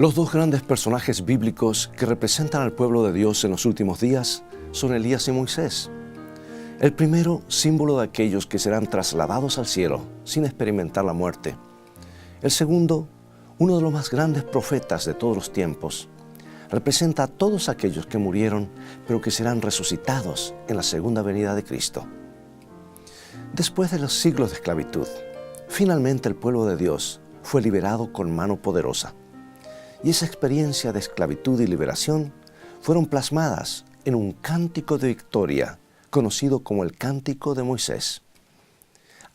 Los dos grandes personajes bíblicos que representan al pueblo de Dios en los últimos días son Elías y Moisés. El primero, símbolo de aquellos que serán trasladados al cielo sin experimentar la muerte. El segundo, uno de los más grandes profetas de todos los tiempos, representa a todos aquellos que murieron, pero que serán resucitados en la segunda venida de Cristo. Después de los siglos de esclavitud, finalmente el pueblo de Dios fue liberado con mano poderosa. Y esa experiencia de esclavitud y liberación fueron plasmadas en un cántico de victoria conocido como el Cántico de Moisés.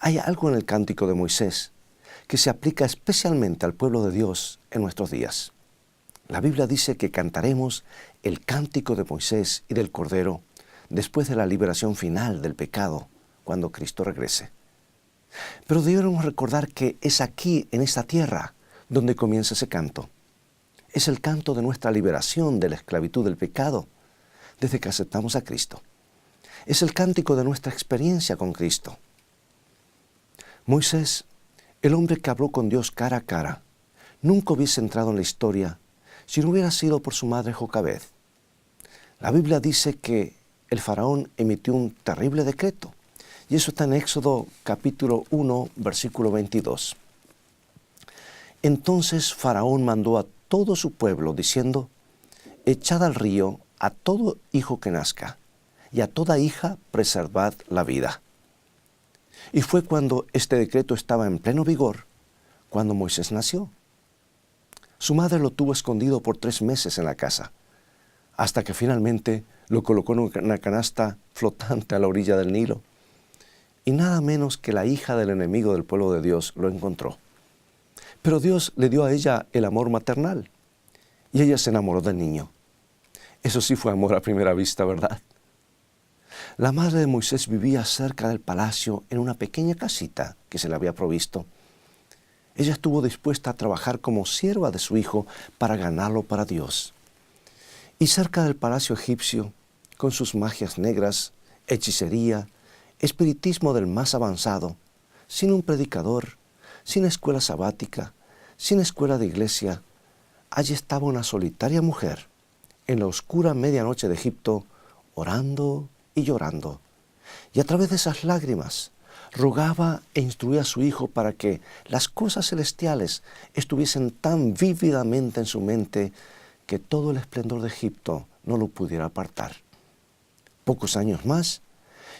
Hay algo en el Cántico de Moisés que se aplica especialmente al pueblo de Dios en nuestros días. La Biblia dice que cantaremos el Cántico de Moisés y del Cordero después de la liberación final del pecado, cuando Cristo regrese. Pero debemos recordar que es aquí, en esta tierra, donde comienza ese canto. Es el canto de nuestra liberación de la esclavitud del pecado desde que aceptamos a Cristo. Es el cántico de nuestra experiencia con Cristo. Moisés, el hombre que habló con Dios cara a cara, nunca hubiese entrado en la historia si no hubiera sido por su madre Jocabed. La Biblia dice que el faraón emitió un terrible decreto, y eso está en Éxodo capítulo 1, versículo 22. Entonces Faraón mandó a todo su pueblo, diciendo: echad al río a todo hijo que nazca, y a toda hija preservad la vida. Y fue cuando este decreto estaba en pleno vigor, cuando Moisés nació. Su madre lo tuvo escondido por 3 meses en la casa, hasta que finalmente lo colocó en una canasta flotante a la orilla del Nilo. Y nada menos que la hija del enemigo del pueblo de Dios lo encontró. Pero Dios le dio a ella el amor maternal, y ella se enamoró del niño. Eso sí fue amor a primera vista, ¿verdad? La madre de Moisés vivía cerca del palacio en una pequeña casita que se le había provisto. Ella estuvo dispuesta a trabajar como sierva de su hijo para ganarlo para Dios. Y cerca del palacio egipcio, con sus magias negras, hechicería, espiritismo del más avanzado, sin un predicador, sin escuela sabática, sin escuela de iglesia, allí estaba una solitaria mujer, en la oscura medianoche de Egipto, orando y llorando. Y a través de esas lágrimas, rogaba e instruía a su hijo para que las cosas celestiales estuviesen tan vívidamente en su mente que todo el esplendor de Egipto no lo pudiera apartar. Pocos años más,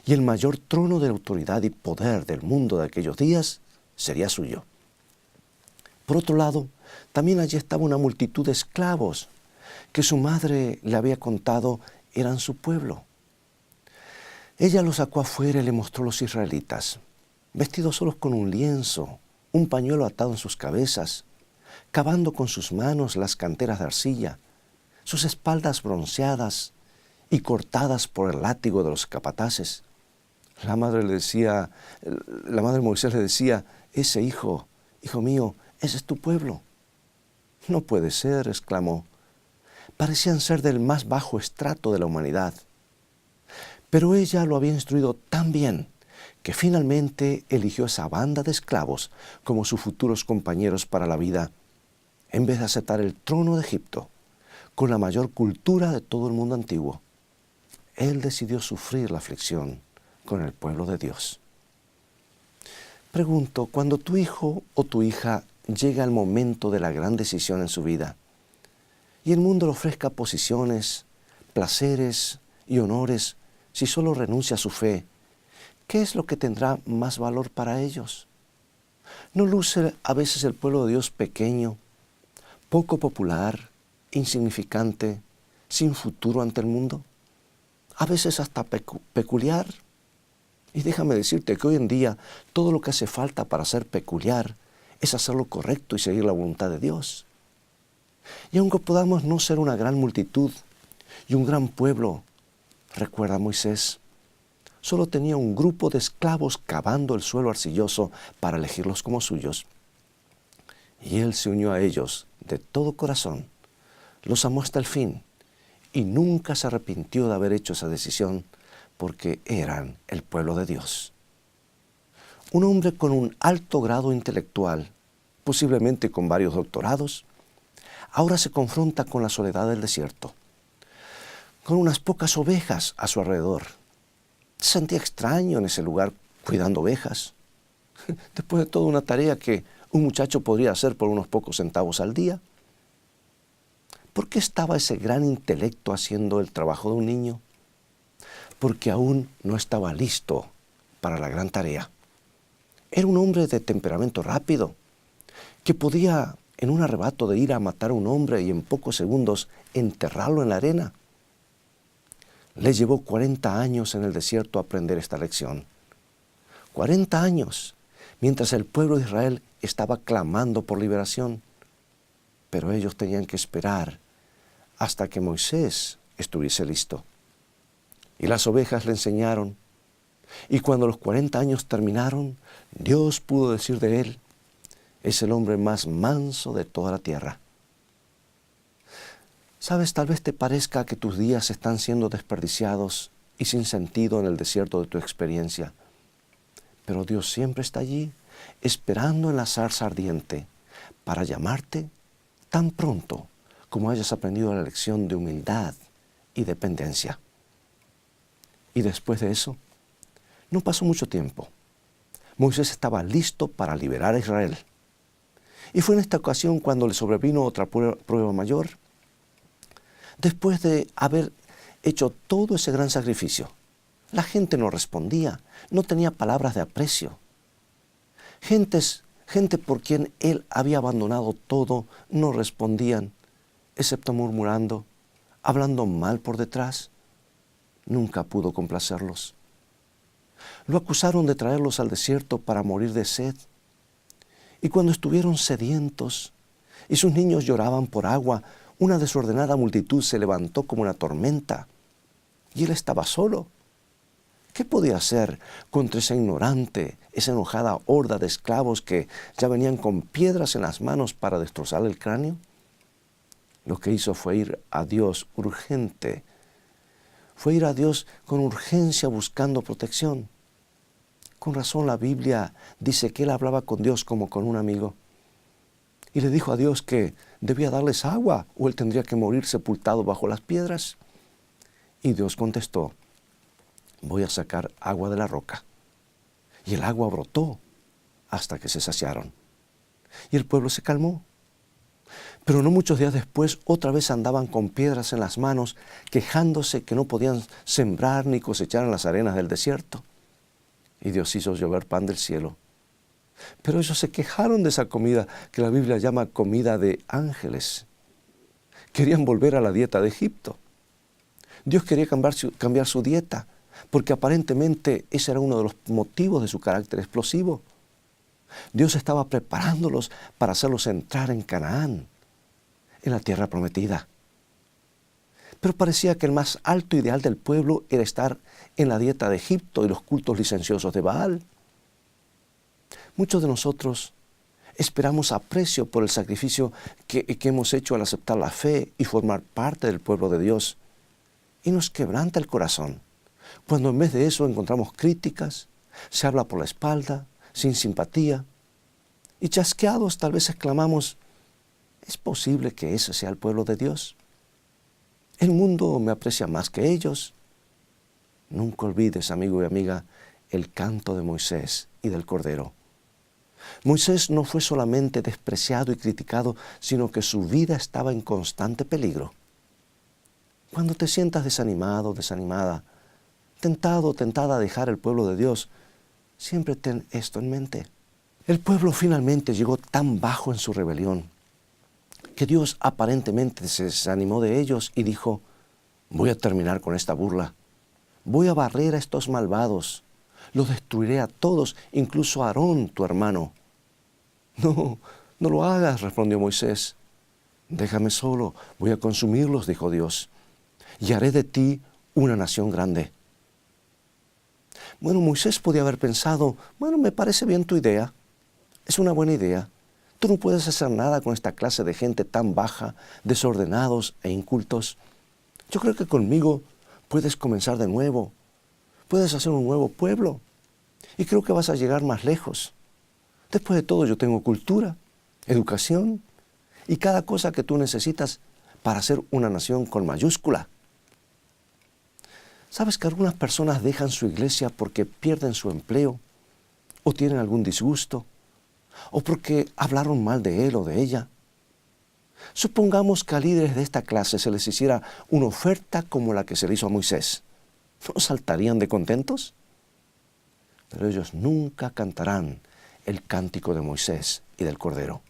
y el mayor trono de autoridad y poder del mundo de aquellos días sería suyo. Por otro lado, también allí estaba una multitud de esclavos que su madre le había contado eran su pueblo. Ella los sacó afuera y le mostró a los israelitas, vestidos solos con un lienzo, un pañuelo atado en sus cabezas, cavando con sus manos las canteras de arcilla, sus espaldas bronceadas y cortadas por el látigo de los capataces. La madre de Moisés le decía: ese hijo mío, ese es tu pueblo. No puede ser, exclamó. Parecían ser del más bajo estrato de la humanidad. Pero ella lo había instruido tan bien que finalmente eligió esa banda de esclavos como sus futuros compañeros para la vida, en vez de aceptar el trono de Egipto, con la mayor cultura de todo el mundo antiguo. Él decidió sufrir la aflicción con el pueblo de Dios. Pregunto, cuando tu hijo o tu hija llega al momento de la gran decisión en su vida, y el mundo le ofrezca posiciones, placeres y honores, si solo renuncia a su fe, ¿qué es lo que tendrá más valor para ellos? ¿No luce a veces el pueblo de Dios pequeño, poco popular, insignificante, sin futuro ante el mundo? A veces hasta peculiar. Y déjame decirte que hoy en día todo lo que hace falta para ser peculiar es hacer lo correcto y seguir la voluntad de Dios. Y aunque podamos no ser una gran multitud y un gran pueblo, recuerda Moisés, solo tenía un grupo de esclavos cavando el suelo arcilloso para elegirlos como suyos. Y él se unió a ellos de todo corazón, los amó hasta el fin y nunca se arrepintió de haber hecho esa decisión porque eran el pueblo de Dios. Un hombre con un alto grado intelectual, posiblemente con varios doctorados, ahora se confronta con la soledad del desierto, con unas pocas ovejas a su alrededor. Se sentía extraño en ese lugar cuidando ovejas. Después de toda una tarea que un muchacho podría hacer por unos pocos centavos al día. ¿Por qué estaba ese gran intelecto haciendo el trabajo de un niño? Porque aún no estaba listo para la gran tarea. Era un hombre de temperamento rápido, que podía en un arrebato de ira matar a un hombre y en pocos segundos enterrarlo en la arena. Le llevó 40 años en el desierto aprender esta lección. 40 años, mientras el pueblo de Israel estaba clamando por liberación. Pero ellos tenían que esperar hasta que Moisés estuviese listo. Y las ovejas le enseñaron. Y cuando los 40 años terminaron, Dios pudo decir de él, es el hombre más manso de toda la tierra. Sabes, tal vez te parezca que tus días están siendo desperdiciados y sin sentido en el desierto de tu experiencia. Pero Dios siempre está allí, esperando en la zarza ardiente, para llamarte tan pronto como hayas aprendido la lección de humildad y dependencia. Y después de eso, no pasó mucho tiempo. Moisés estaba listo para liberar a Israel. Y fue en esta ocasión cuando le sobrevino otra prueba mayor. Después de haber hecho todo ese gran sacrificio, la gente no respondía, no tenía palabras de aprecio. Gente por quien él había abandonado todo, no respondían, excepto murmurando, hablando mal por detrás. Nunca pudo complacerlos. Lo acusaron de traerlos al desierto para morir de sed. Y cuando estuvieron sedientos y sus niños lloraban por agua, una desordenada multitud se levantó como una tormenta. Y él estaba solo. ¿Qué podía hacer contra esa ignorante, esa enojada horda de esclavos que ya venían con piedras en las manos para destrozarle el cráneo? Lo que hizo fue ir a Dios urgente. Fue ir a Dios con urgencia buscando protección. Con razón la Biblia dice que él hablaba con Dios como con un amigo. Y le dijo a Dios que debía darles agua o él tendría que morir sepultado bajo las piedras. Y Dios contestó, voy a sacar agua de la roca. Y el agua brotó hasta que se saciaron. Y el pueblo se calmó. Pero no muchos días después, otra vez andaban con piedras en las manos, quejándose que no podían sembrar ni cosechar en las arenas del desierto. Y Dios hizo llover pan del cielo. Pero ellos se quejaron de esa comida que la Biblia llama comida de ángeles. Querían volver a la dieta de Egipto. Dios quería cambiar su dieta, porque aparentemente ese era uno de los motivos de su carácter explosivo. Dios estaba preparándolos para hacerlos entrar en Canaán, en la tierra prometida. Pero parecía que el más alto ideal del pueblo era estar en la dieta de Egipto y los cultos licenciosos de Baal. Muchos de nosotros esperamos aprecio por el sacrificio que hemos hecho al aceptar la fe y formar parte del pueblo de Dios. Y nos quebranta el corazón cuando en vez de eso encontramos críticas, se habla por la espalda, sin simpatía, y chasqueados tal vez exclamamos, ¿es posible que ese sea el pueblo de Dios? El mundo me aprecia más que ellos. Nunca olvides, amigo y amiga, el canto de Moisés y del Cordero. Moisés no fue solamente despreciado y criticado, sino que su vida estaba en constante peligro. Cuando te sientas desanimado, desanimada, tentado o tentada a dejar el pueblo de Dios, siempre ten esto en mente. El pueblo finalmente llegó tan bajo en su rebelión que Dios aparentemente se desanimó de ellos y dijo, voy a terminar con esta burla, voy a barrer a estos malvados, los destruiré a todos, incluso a Aarón, tu hermano. No, no lo hagas, respondió Moisés. Déjame solo, voy a consumirlos, dijo Dios, y haré de ti una nación grande. Bueno, Moisés podía haber pensado, bueno, me parece bien tu idea, es una buena idea. Tú no puedes hacer nada con esta clase de gente tan baja, desordenados e incultos. Yo creo que conmigo puedes comenzar de nuevo, puedes hacer un nuevo pueblo y creo que vas a llegar más lejos. Después de todo, yo tengo cultura, educación, y cada cosa que tú necesitas para ser una nación con mayúscula. ¿Sabes que algunas personas dejan su iglesia porque pierden su empleo o tienen algún disgusto o porque hablaron mal de él o de ella? Supongamos que a líderes de esta clase se les hiciera una oferta como la que se le hizo a Moisés. ¿No saltarían de contentos? Pero ellos nunca cantarán el cántico de Moisés y del Cordero.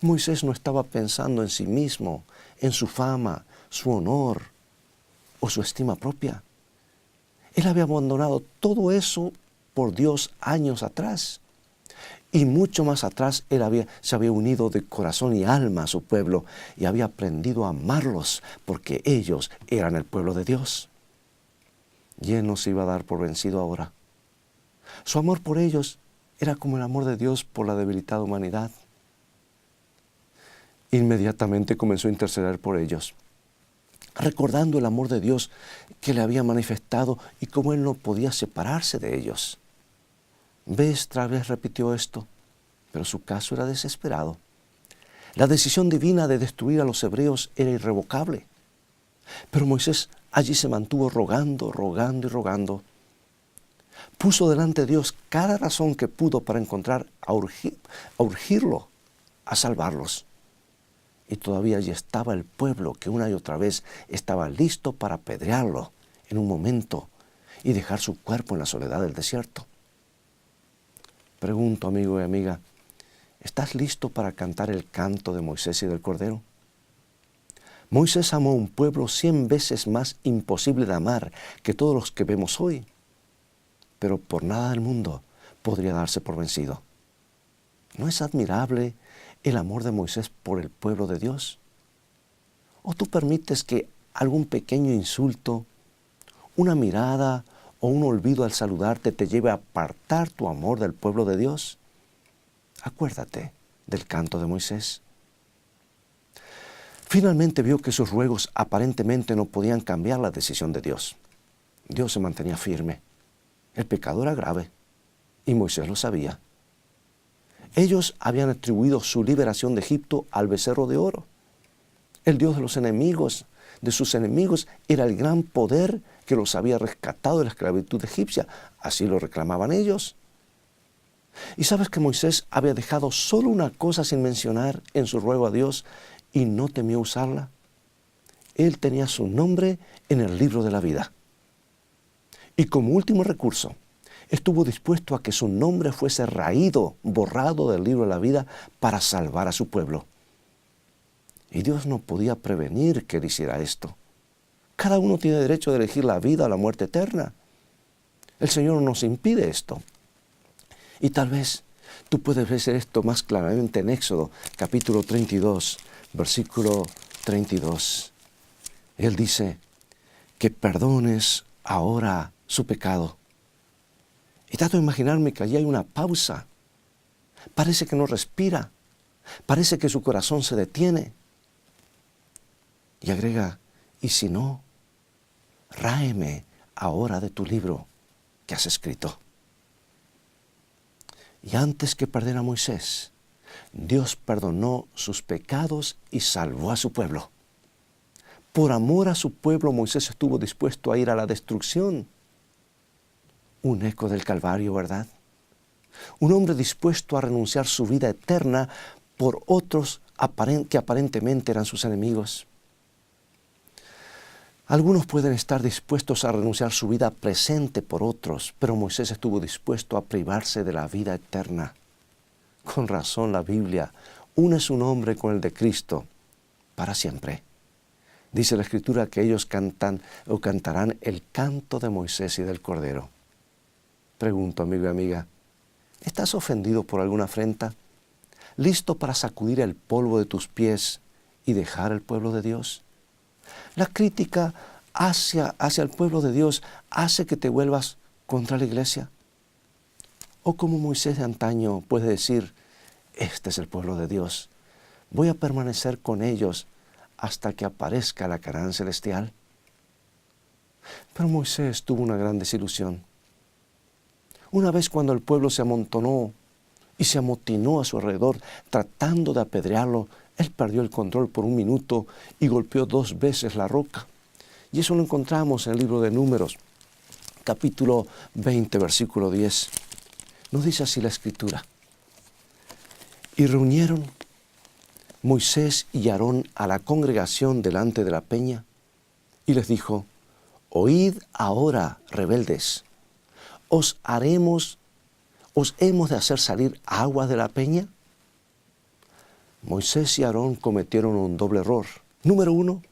Moisés no estaba pensando en sí mismo, en su fama, su honor o su estima propia. Él había abandonado todo eso por Dios años atrás. Y mucho más atrás él se había unido de corazón y alma a su pueblo y había aprendido a amarlos porque ellos eran el pueblo de Dios. Y él no se iba a dar por vencido ahora. Su amor por ellos era como el amor de Dios por la debilitada humanidad. Inmediatamente comenzó a interceder por ellos, recordando el amor de Dios que le había manifestado y cómo él no podía separarse de ellos. Vez tras vez repitió esto, pero su caso era desesperado. La decisión divina de destruir a los hebreos era irrevocable. Pero Moisés allí se mantuvo rogando, rogando y rogando. Puso delante de Dios cada razón que pudo para encontrar a urgirlo, a salvarlos. Y todavía allí estaba el pueblo que una y otra vez estaba listo para apedrearlo en un momento y dejar su cuerpo en la soledad del desierto. Pregunto, amigo y amiga, ¿estás listo para cantar el canto de Moisés y del Cordero? Moisés amó a un pueblo 100 veces más imposible de amar que todos los que vemos hoy, pero por nada del mundo podría darse por vencido. ¿No es admirable el amor de Moisés por el pueblo de Dios? ¿O tú permites que algún pequeño insulto, una mirada o un olvido al saludarte te lleve a apartar tu amor del pueblo de Dios? Acuérdate del canto de Moisés. Finalmente vio que sus ruegos aparentemente no podían cambiar la decisión de Dios. Dios se mantenía firme. El pecado era grave y Moisés lo sabía. Ellos habían atribuido su liberación de Egipto al becerro de oro. El Dios de los enemigos, de sus enemigos, era el gran poder que los había rescatado de la esclavitud egipcia. Así lo reclamaban ellos. Y sabes que Moisés había dejado solo una cosa sin mencionar en su ruego a Dios y no temió usarla. Él tenía su nombre en el libro de la vida. Y como último recurso, estuvo dispuesto a que su nombre fuese raído, borrado del libro de la vida para salvar a su pueblo. Y Dios no podía prevenir que él hiciera esto. Cada uno tiene derecho de elegir la vida o la muerte eterna. El Señor no nos impide esto. Y tal vez tú puedes ver esto más claramente en Éxodo, capítulo 32, versículo 32. Él dice, que perdones ahora su pecado. Y trato de imaginarme que allí hay una pausa. Parece que no respira. Parece que su corazón se detiene. Y agrega, y si no, ráeme ahora de tu libro que has escrito. Y antes que perdiera a Moisés, Dios perdonó sus pecados y salvó a su pueblo. Por amor a su pueblo, Moisés estuvo dispuesto a ir a la destrucción. Un eco del Calvario, ¿verdad? Un hombre dispuesto a renunciar su vida eterna por otros que aparentemente eran sus enemigos. Algunos pueden estar dispuestos a renunciar su vida presente por otros, pero Moisés estuvo dispuesto a privarse de la vida eterna. Con razón la Biblia une su nombre con el de Cristo para siempre. Dice la Escritura que ellos cantarán el canto de Moisés y del Cordero. Pregunto, amigo y amiga, ¿estás ofendido por alguna afrenta? ¿Listo para sacudir el polvo de tus pies y dejar el pueblo de Dios? La crítica hacia el pueblo de Dios hace que te vuelvas contra la iglesia. O como Moisés de antaño puede decir, este es el pueblo de Dios, voy a permanecer con ellos hasta que aparezca la Canaán celestial. Pero Moisés tuvo una gran desilusión. Una vez cuando el pueblo se amontonó y se amotinó a su alrededor tratando de apedrearlo. Él perdió el control por un minuto y golpeó 2 veces la roca. Y eso lo encontramos en el libro de Números, capítulo 20, versículo 10. Nos dice así la Escritura. Y reunieron Moisés y Aarón a la congregación delante de la peña y les dijo: Oíd ahora, rebeldes, ¿os hemos de hacer salir agua de la peña? Moisés y Aarón cometieron un doble error. Número 1,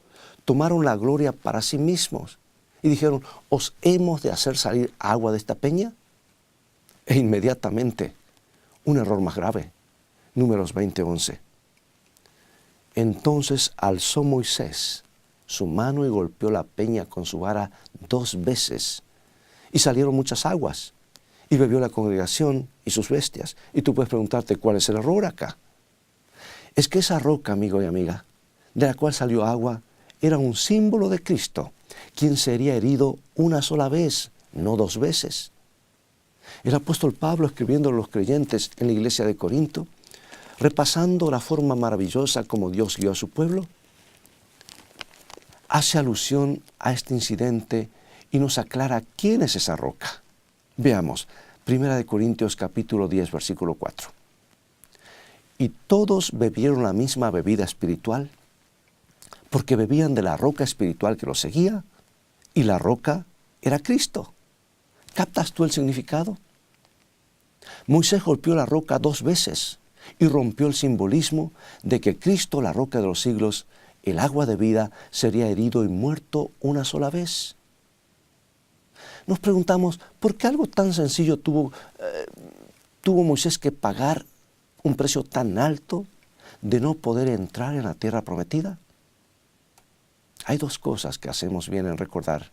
tomaron la gloria para sí mismos y dijeron: ¿os hemos de hacer salir agua de esta peña? E inmediatamente, un error más grave. Números 20:11. Entonces alzó Moisés su mano y golpeó la peña con su vara 2 veces, y salieron muchas aguas, y bebió la congregación y sus bestias. Y tú puedes preguntarte, ¿cuál es el error acá? Es que esa roca, amigo y amiga, de la cual salió agua, era un símbolo de Cristo, quien sería herido una sola vez, no 2 veces. El apóstol Pablo, escribiendo a los creyentes en la iglesia de Corinto, repasando la forma maravillosa como Dios guió a su pueblo, hace alusión a este incidente y nos aclara quién es esa roca. Veamos, 1 Corintios capítulo 10, versículo 4. Y todos bebieron la misma bebida espiritual, porque bebían de la roca espiritual que los seguía, y la roca era Cristo. ¿Captas tú el significado? Moisés golpeó la roca 2 veces y rompió el simbolismo de que Cristo, la roca de los siglos, el agua de vida, sería herido y muerto una sola vez. Nos preguntamos, ¿por qué algo tan sencillo tuvo Moisés que pagar un precio tan alto de no poder entrar en la tierra prometida? Hay 2 cosas que hacemos bien en recordar.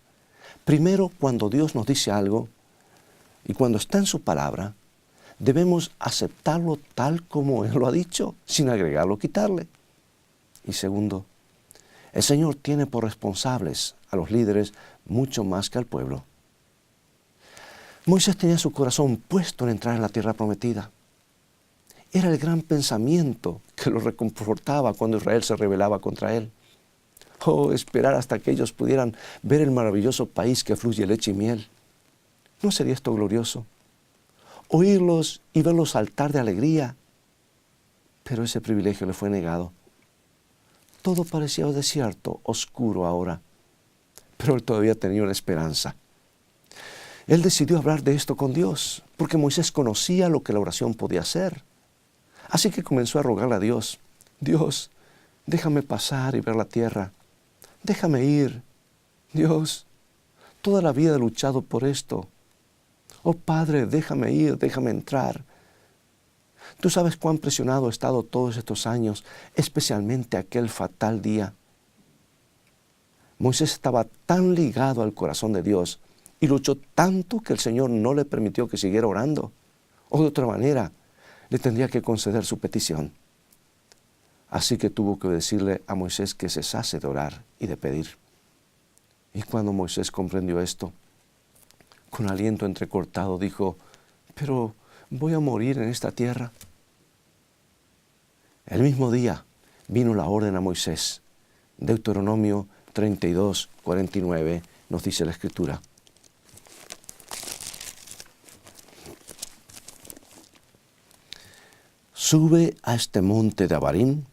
Primero, cuando Dios nos dice algo y cuando está en su palabra, debemos aceptarlo tal como Él lo ha dicho, sin agregarlo o quitarle. Y segundo, el Señor tiene por responsables a los líderes mucho más que al pueblo. Moisés tenía su corazón puesto en entrar en la tierra prometida. Era el gran pensamiento que lo reconfortaba cuando Israel se rebelaba contra él. Oh, esperar hasta que ellos pudieran ver el maravilloso país que fluye leche y miel. ¿No sería esto glorioso? Oírlos y verlos saltar de alegría. Pero ese privilegio le fue negado. Todo parecía desierto, oscuro ahora. Pero él todavía tenía una esperanza. Él decidió hablar de esto con Dios, porque Moisés conocía lo que la oración podía hacer. Así que comenzó a rogarle a Dios: Dios, déjame pasar y ver la tierra. Déjame ir. Dios, toda la vida he luchado por esto. Oh Padre, déjame ir, déjame entrar. Tú sabes cuán presionado he estado todos estos años, especialmente aquel fatal día. Moisés estaba tan ligado al corazón de Dios y luchó tanto que el Señor no le permitió que siguiera orando. O de otra manera, le tendría que conceder su petición. Así que tuvo que decirle a Moisés que cesase de orar y de pedir. Y cuando Moisés comprendió esto, con aliento entrecortado dijo: pero voy a morir en esta tierra. El mismo día vino la orden a Moisés. Deuteronomio 32, 49 nos dice la Escritura: sube a este monte de Abarim,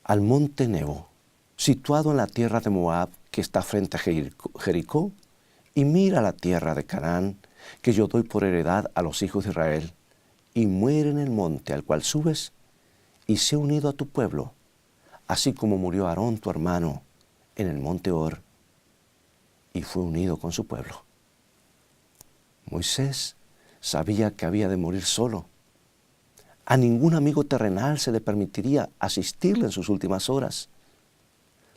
al monte Nebo, situado en la tierra de Moab, que está frente a Jericó, y mira la tierra de Canaán, que yo doy por heredad a los hijos de Israel, y muere en el monte al cual subes, y sé unido a tu pueblo, así como murió Aarón tu hermano en el monte Hor, y fue unido con su pueblo. Moisés sabía que había de morir solo. A ningún amigo terrenal se le permitiría asistirle en sus últimas horas.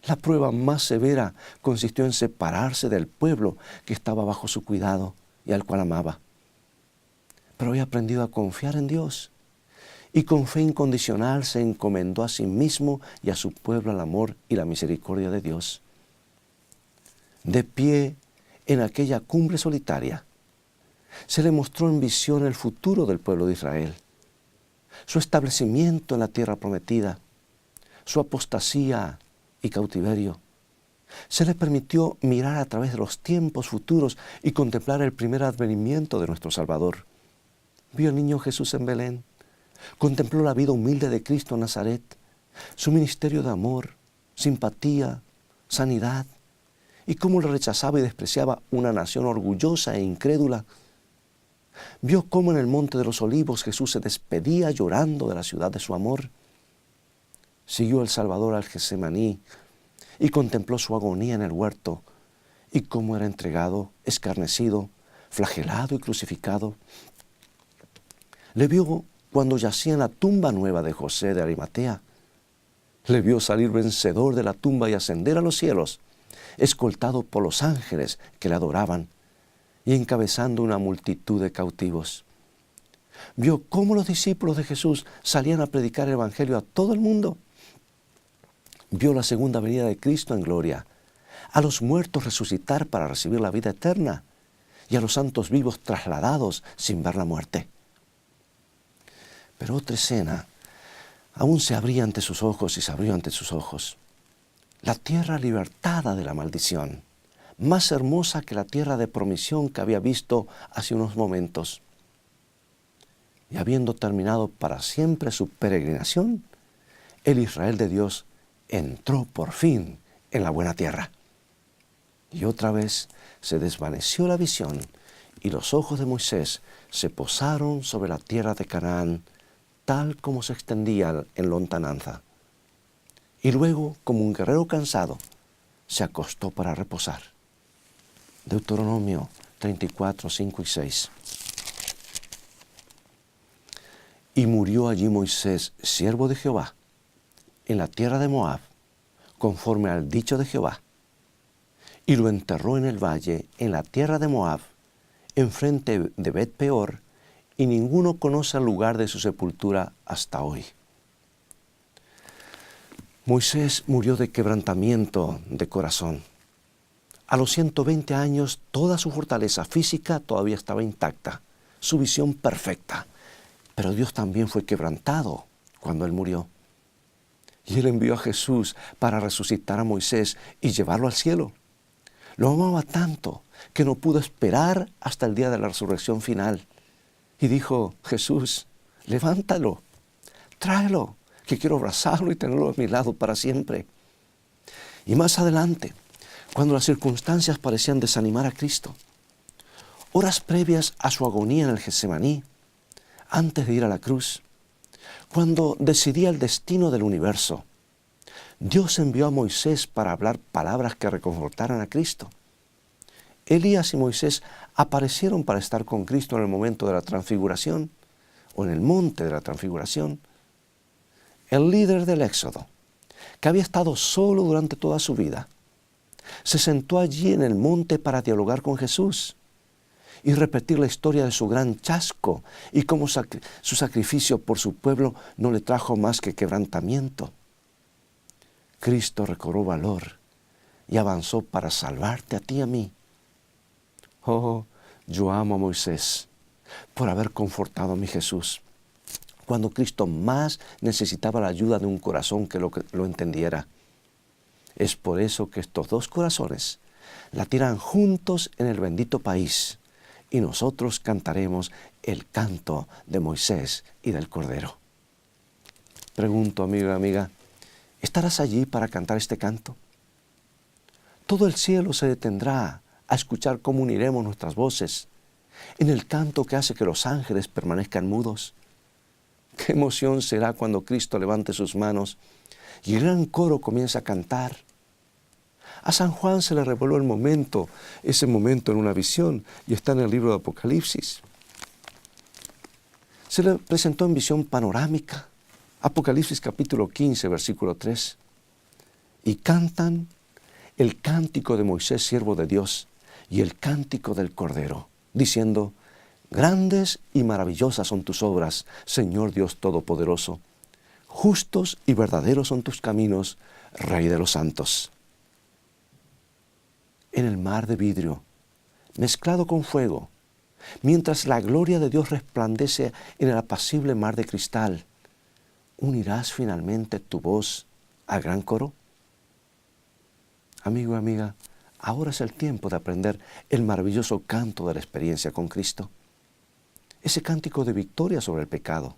La prueba más severa consistió en separarse del pueblo que estaba bajo su cuidado y al cual amaba. Pero había aprendido a confiar en Dios y con fe incondicional se encomendó a sí mismo y a su pueblo al amor y la misericordia de Dios. De pie en aquella cumbre solitaria, Se le mostró en visión el futuro del pueblo de Israel, su establecimiento en la tierra prometida, su apostasía y cautiverio. Se le permitió mirar a través de los tiempos futuros y contemplar el primer advenimiento de nuestro Salvador. Vio al niño Jesús en Belén, contempló la vida humilde de Cristo en Nazaret, su ministerio de amor, simpatía, sanidad, y cómo le rechazaba y despreciaba una nación orgullosa e incrédula. Vio cómo en el monte de los olivos Jesús se despedía llorando de la ciudad de su amor. Siguió el Salvador al Getsemaní y contempló su agonía en el huerto y cómo era entregado, escarnecido, flagelado y crucificado. Le vio cuando yacía en la tumba nueva de José de Arimatea. Le vio salir vencedor de la tumba y ascender a los cielos, escoltado por los ángeles que le adoraban y encabezando una multitud de cautivos. Vio cómo los discípulos de Jesús salían a predicar el Evangelio a todo el mundo. Vio la segunda venida de Cristo en gloria, a los muertos resucitar para recibir la vida eterna y a los santos vivos trasladados sin ver la muerte. Pero otra escena aún se abría ante sus ojos y se abrió ante sus ojos. La tierra libertada de la maldición, más hermosa que la tierra de promisión que había visto hace unos momentos. Y habiendo terminado para siempre su peregrinación, el Israel de Dios entró por fin en la buena tierra. Y otra vez se desvaneció la visión y los ojos de Moisés se posaron sobre la tierra de Canaán, tal como se extendía en lontananza. Y luego, como un guerrero cansado, se acostó para reposar. Deuteronomio 34, 5 y 6. Y murió allí Moisés, siervo de Jehová, en la tierra de Moab, conforme al dicho de Jehová. Y lo enterró en el valle, en la tierra de Moab, enfrente de Bet-peor, y ninguno conoce el lugar de su sepultura hasta hoy. Moisés murió de quebrantamiento de corazón. A los 120 años, toda su fortaleza física todavía estaba intacta, su visión perfecta. Pero Dios también fue quebrantado cuando él murió. Y él envió a Jesús para resucitar a Moisés y llevarlo al cielo. Lo amaba tanto que no pudo esperar hasta el día de la resurrección final. Y dijo: Jesús, levántalo, tráelo, que quiero abrazarlo y tenerlo a mi lado para siempre. Y más adelante, cuando las circunstancias parecían desanimar a Cristo, horas previas a su agonía en el Getsemaní, antes de ir a la cruz, cuando decidía el destino del universo, Dios envió a Moisés para hablar palabras que reconfortaran a Cristo. Elías y Moisés aparecieron para estar con Cristo en el momento de la transfiguración o en el monte de la transfiguración. El líder del Éxodo, que había estado solo durante toda su vida, se sentó allí en el monte para dialogar con Jesús y repetir la historia de su gran chasco y cómo su sacrificio por su pueblo no le trajo más que quebrantamiento. Cristo recobró valor y avanzó para salvarte a ti y a mí. Oh, yo amo a Moisés por haber confortado a mi Jesús cuando Cristo más necesitaba la ayuda de un corazón que lo entendiera. Es por eso que estos dos corazones latirán juntos en el bendito país y nosotros cantaremos el canto de Moisés y del Cordero. Pregunto, amigo y amiga, ¿estarás allí para cantar este canto? Todo el cielo se detendrá a escuchar cómo uniremos nuestras voces en el canto que hace que los ángeles permanezcan mudos. Qué emoción será cuando Cristo levante sus manos y el gran coro comienza a cantar. A San Juan se le reveló ese momento en una visión, y está en el libro de Apocalipsis. Se le presentó en visión panorámica, Apocalipsis capítulo 15, versículo 3. Y cantan el cántico de Moisés, siervo de Dios, y el cántico del Cordero, diciendo: grandes y maravillosas son tus obras, Señor Dios Todopoderoso. Justos y verdaderos son tus caminos, Rey de los santos. En el mar de vidrio, mezclado con fuego, Mientras la gloria de Dios resplandece en el apacible mar de cristal, ¿unirás finalmente tu voz al gran coro? Amigo y amiga, ahora es el tiempo de aprender el maravilloso canto de la experiencia con Cristo. Ese cántico de victoria sobre el pecado.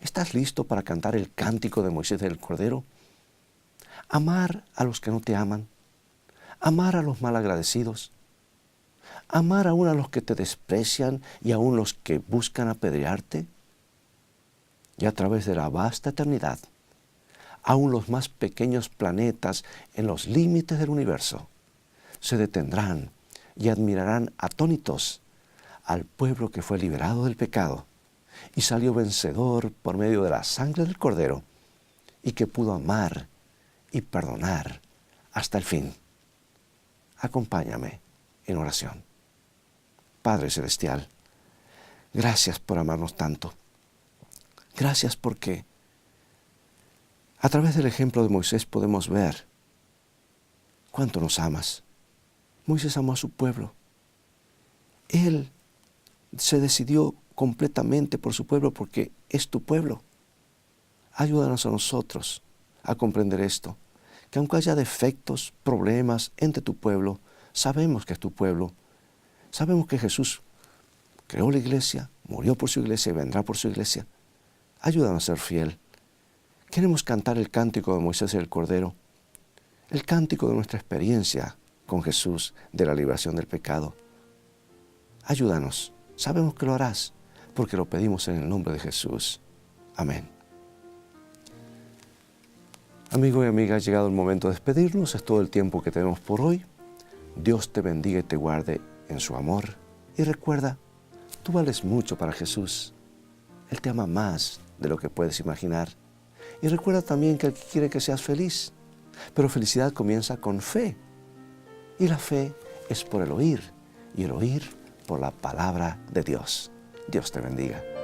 ¿Estás listo para cantar el cántico de Moisés del Cordero? Amar a los que no te aman. Amar a los malagradecidos. Amar aún a los que te desprecian y aún los que buscan apedrearte. Y a través de la vasta eternidad, aún los más pequeños planetas en los límites del universo se detendrán y admirarán atónitos al pueblo que fue liberado del pecado y salió vencedor por medio de la sangre del Cordero y que pudo amar y perdonar hasta el fin. Acompáñame en oración. Padre Celestial, gracias por amarnos tanto. Gracias porque a través del ejemplo de Moisés podemos ver cuánto nos amas. Moisés amó a su pueblo. Él se decidió completamente por su pueblo porque es tu pueblo. Ayúdanos a nosotros a comprender esto, que aunque haya defectos, problemas entre tu pueblo, sabemos que es tu pueblo. Sabemos que Jesús creó la iglesia, murió por su iglesia y vendrá por su iglesia. Ayúdanos a ser fiel. Queremos cantar el cántico de Moisés y el Cordero, el cántico de nuestra experiencia con Jesús de la liberación del pecado. Ayúdanos. Sabemos que lo harás, porque lo pedimos en el nombre de Jesús. Amén. Amigo y amiga, ha llegado el momento de despedirnos. Es todo el tiempo que tenemos por hoy. Dios te bendiga y te guarde en su amor. Y recuerda, tú vales mucho para Jesús. Él te ama más de lo que puedes imaginar. Y recuerda también que Él quiere que seas feliz. Pero felicidad comienza con fe. Y la fe es por el oír. Y el oír por la palabra de Dios. Dios te bendiga.